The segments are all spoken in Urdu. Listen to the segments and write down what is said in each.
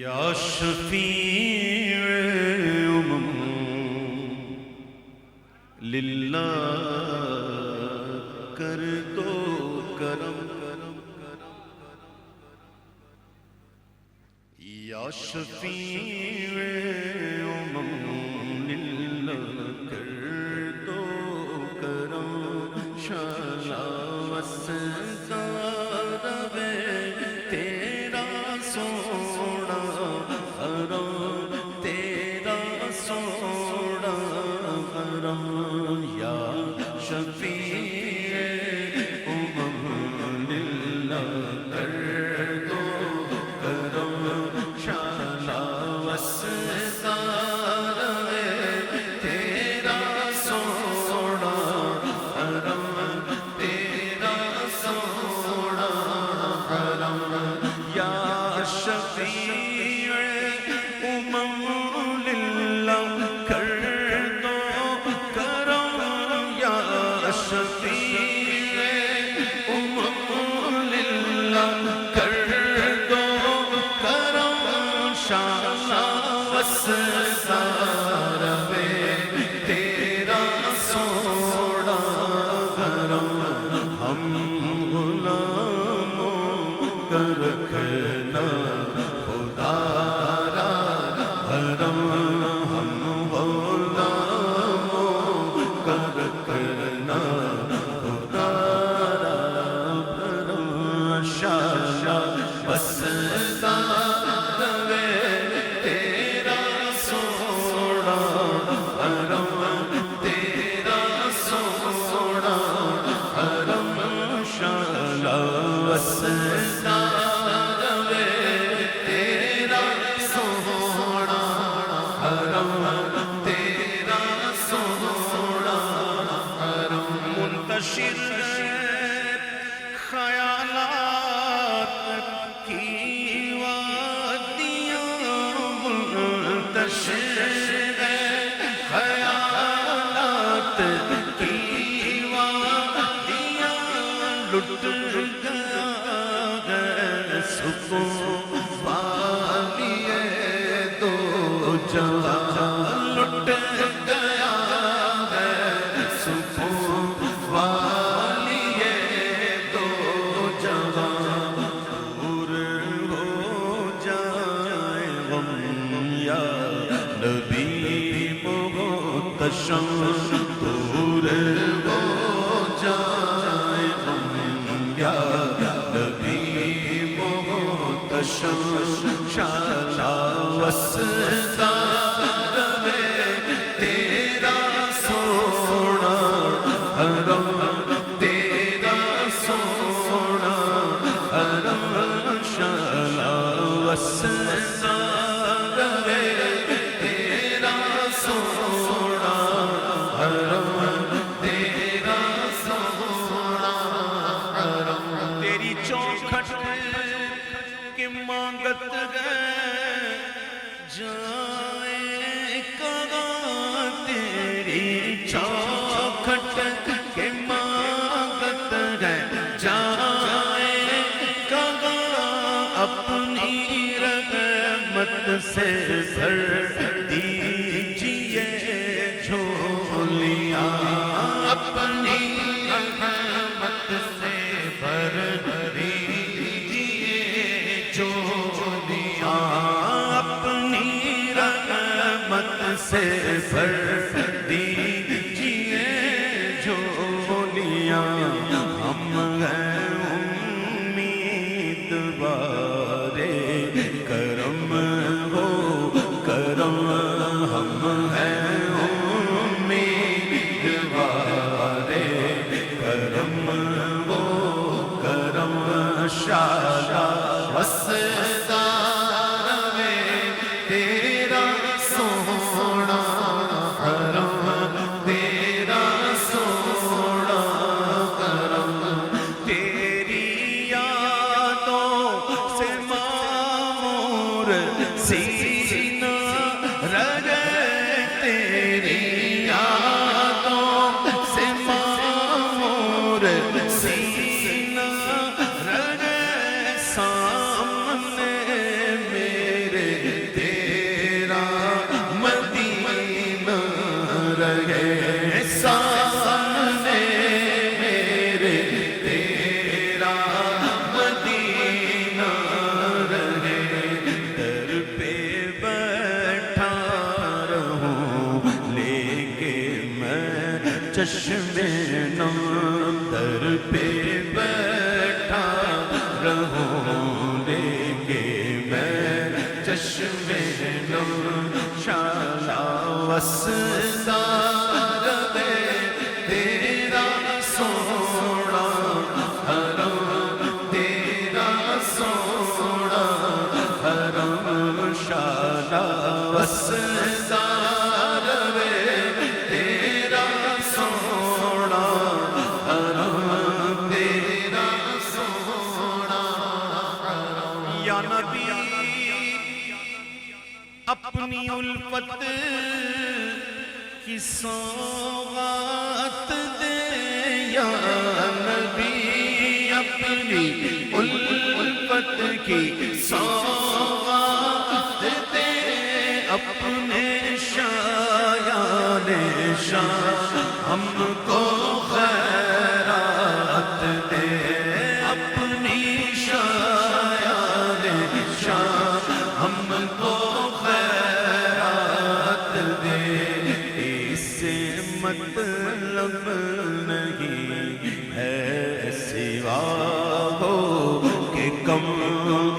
یا شفیع للہ کر دو کرم، یا شفیع للہ کر دو کرم، شالا وستا روے تیرا سونا حرم، تیرا سونا حرم، یا شفیع للہ کر دو کرم، شالا وستا روے تیرا سونا حرم، تیرا سونا حرم، یا شفیع للہ کر دو کرم، یا شفیع للہ کر دو کرم، شالا وستا روے تیرا سونا حرم، ہم غلاموں کا رکھنا خدا را حرم، ہم غلاموں کا رکھنا خدا را حرم، شالا وستا روے تیرا سونا حرم، تیرا سونا حرم، شالا وستا روے تیرا سونا حرم، تیرا سونا حرم، منتشر خیالات کی وادیاں، منتشر خیالات کی وادیاں، لٹ گیا ہے سکون والیے دو جہاں، لٹ گیا ہے سکون والیے دو جہاں، دور ہو جائے غم یا نبی محتشم، دور ہو جائے غم یا نبی محتشم، شالا وستا روے تیرا سونا حرم، تیرا سونا حرم، شالا وستا روے تیرا سونا حرم، تیرا سونا حرم، تیری چوکھٹ کی مانگت ہے جائے کہاں، تیری چوکھٹ کی مانگت ہے جائے کہاں، اپنی رحمت سے بھر دیجئے جھولیاں، اپنی رحمت سے بھر دیجئے جھولیاں، اپنی رحمت سے بھر دیجئے جھولیاں، ہم ہیں امیدوار کرم ہو کرم، ہم ہیں امیدوار کرم ہو کرم، شالا وستا روے تیرا سونا حرم، تیرا سونا حرم، تیری یادوں سے معمور سینہ رہے، تیری یادوں سے معمور سینہ رہے، سامنے میرے چشم نم در پہ بیٹھا رہوں لیکن میں چشم نم شالا وسدار میں تیرا سونا حرم تیرا سونا حرم شالا وسدار میں تیرا سونا حرم تیرا سونا حرم یا نبی اپنی الفت کی سوغات دے یا نبی اپنی الفت کی سوغات دے اپنے شایان شان ہم کو خیرات دے اپنی شایان شان ہم کو خیرات دے اس سے مطلب نہیں ہے سوا ہو کہ کم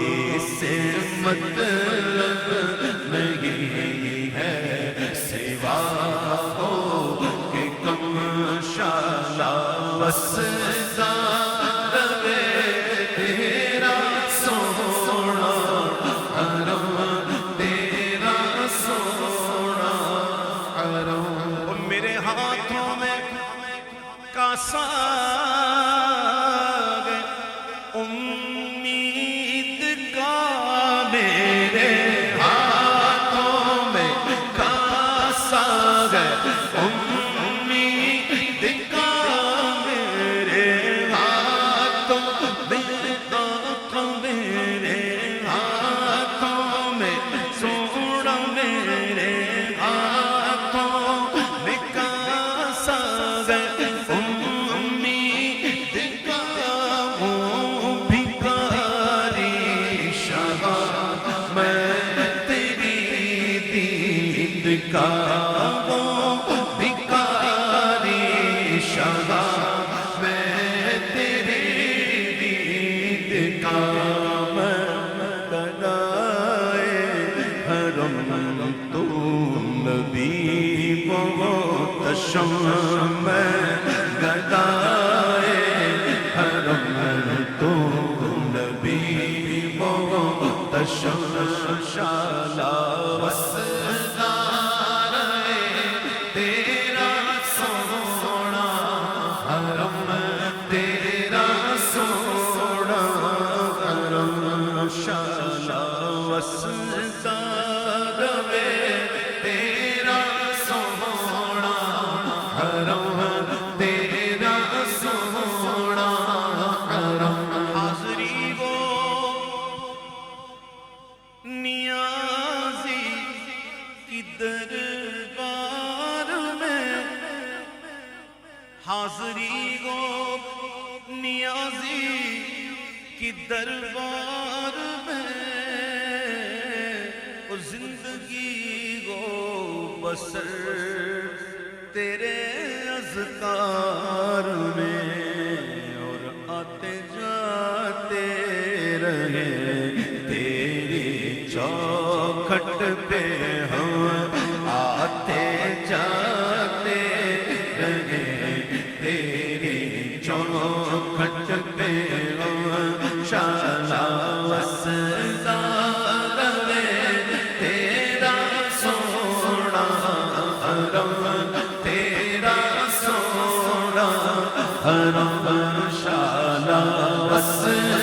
اس سے مطلب نہیں ہے سوا ہو کہ کم شالا وسدار میں تیرا سونا حرم تیرا سونا حرم میرے ہاتھوں میں کاسا گئے امید کا میرے ہاتھوں میں کاسا گئے امید کا میرے ہاتھوں میرے ہاتھوں میں سونا میرے ہاتھوں میں کاسا گئے امید کا ہوں بھکاری شاہ میں تیری دید کا ہوں بھکاری شاہ میں تیری دید کا میں گدائے حرم تو نبی محتشم میں گدائے حرم تو نبی محتشم شالا وسدار تیرا سونا حرم تیرا سونا حرم شالا وسدار تیرا سونا حرم تیرا سونا حرم حاضری وہ نیازی کی دربار میں حاضری گو نیازی کی دربار میں اور زندگی گو بسر تیرے اذکار میں اور آتے جاتے رہے تیری چوکھٹ پہ ہم آتے جاتے رہے تیری چوکھٹ پہ ہم شالا وسدار میں تیرا سونا حرم تیرا سونا حرم شالا وسدار